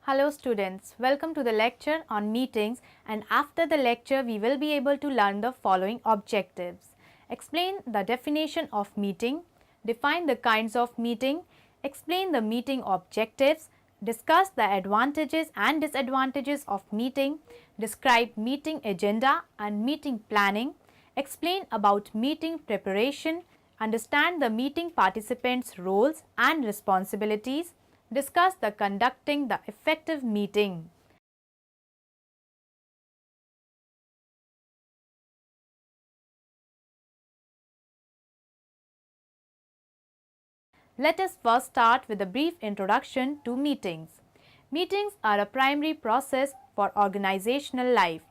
Hello students, welcome to the lecture on meetings, and after the lecture we will be able to learn the following objectives. Explain the definition of meeting, define the kinds of meeting, explain the meeting objectives, discuss the advantages and disadvantages of meeting, describe meeting agenda and meeting planning, explain about meeting preparation, understand the meeting participants' roles and responsibilities, discuss the conducting the effective meeting. Let us first start with a brief introduction to meetings. Meetings are a primary process for organizational life.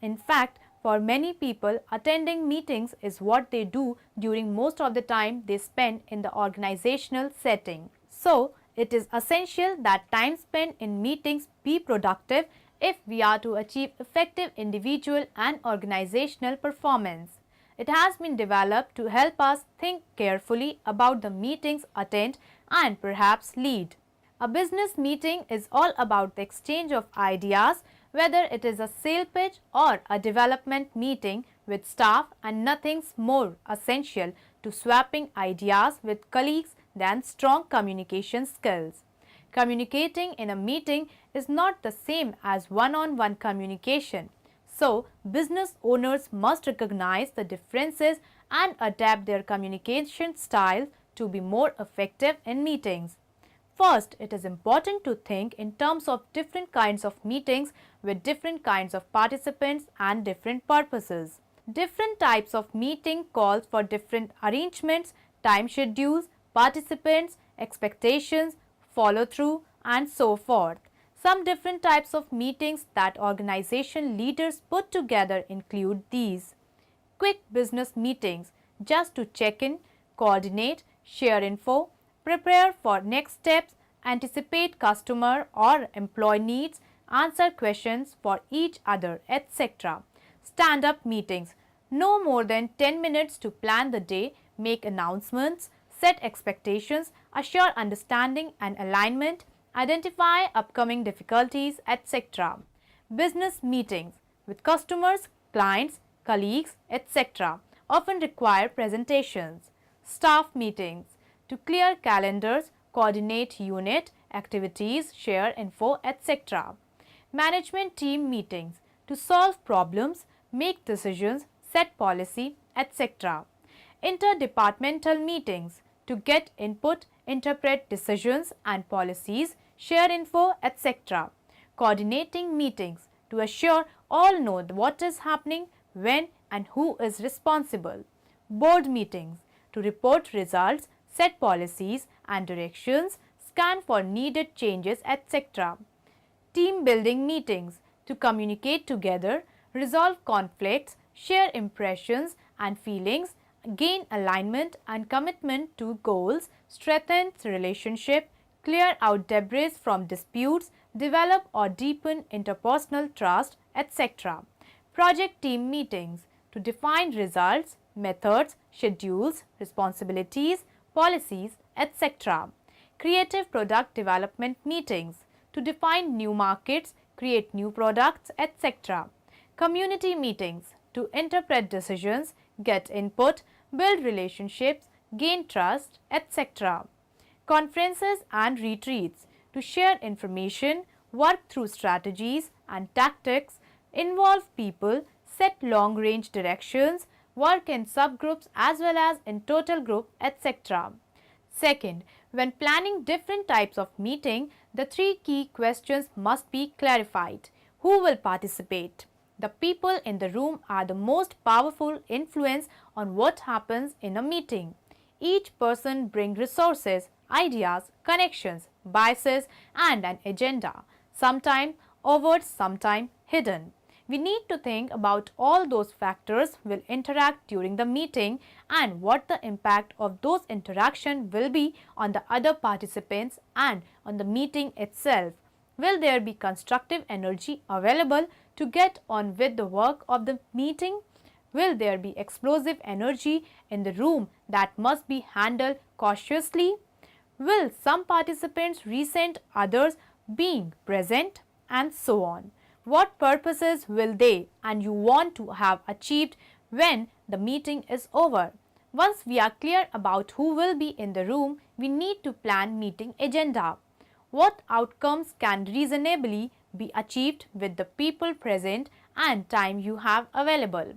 In fact, for many people, attending meetings is what they do during most of the time they spend in the organizational setting. So, it is essential that time spent in meetings be productive if we are to achieve effective individual and organizational performance. It has been developed to help us think carefully about the meetings attend and perhaps lead. A business meeting is all about the exchange of ideas, whether it is a sale pitch or a development meeting with staff, and nothing's more essential to swapping ideas with colleagues than strong communication skills. Communicating in a meeting is not the same as one-on-one communication. So, business owners must recognize the differences and adapt their communication style to be more effective in meetings. First, it is important to think in terms of different kinds of meetings with different kinds of participants and different purposes. Different types of meeting calls for different arrangements, time schedules, participants, expectations, follow-through, and so forth. Some different types of meetings that organization leaders put together include these: quick business meetings, just to check in, coordinate, share info, prepare for next steps, anticipate customer or employee needs, answer questions for each other, etc. Stand-up meetings, no more than 10 minutes to plan the day, make announcements, set expectations, assure understanding and alignment, identify upcoming difficulties, etc. Business meetings with customers, clients, colleagues, etc. often require presentations. Staff meetings to clear calendars, coordinate unit activities, share info, etc. Management team meetings to solve problems, make decisions, set policy, etc. Interdepartmental meetings to get input, interpret decisions and policies, share info, etc. Coordinating meetings to assure all know what is happening, when and who is responsible. Board meetings to report results, set policies and directions, scan for needed changes, etc. Team building meetings to communicate together, resolve conflicts, share impressions and feelings, gain alignment and commitment to goals, strengthen relationship, clear out debris from disputes, develop or deepen interpersonal trust, etc. Project team meetings to define results, methods, schedules, responsibilities, policies, etc. Creative product development meetings to define new markets, create new products, etc. Community meetings to interpret decisions, get input, build relationships, gain trust, etc. Conferences and retreats to share information, work through strategies and tactics, involve people, set long-range directions, work in subgroups as well as in total group, etc. Second, when planning different types of meeting, the three key questions must be clarified. Who will participate? The people in the room are the most powerful influence on what happens in a meeting. Each person brings resources, ideas, connections, biases and an agenda, sometimes overt, sometimes hidden. We need to think about all those factors will interact during the meeting and what the impact of those interactions will be on the other participants and on the meeting itself. Will there be constructive energy available to get on with the work of the meeting? Will there be explosive energy in the room that must be handled cautiously? Will some participants resent others being present, and so on. What purposes will they and you want to have achieved when the meeting is over? Once we are clear about who will be in the room, we need to plan meeting agenda. What outcomes can reasonably be achieved with the people present and time you have available?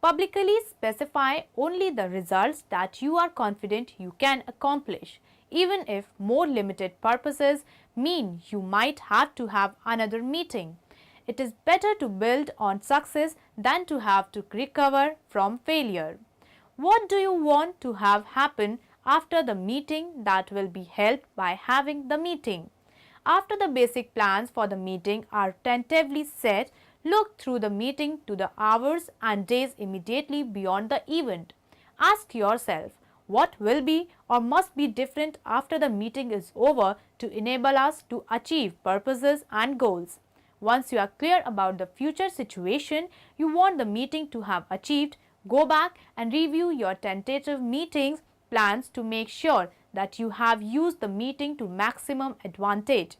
Publicly specify only the results that you are confident you can accomplish, even if more limited purposes mean you might have to have another meeting. It is better to build on success than to have to recover from failure. What do you want to have happen after the meeting that will be helped by having the meeting? After the basic plans for the meeting are tentatively set, look through the meeting to the hours and days immediately beyond the event. Ask yourself, what will be or must be different after the meeting is over to enable us to achieve purposes and goals? Once you are clear about the future situation you want the meeting to have achieved, go back and review your tentative meetings plans to make sure that you have used the meeting to maximum advantage.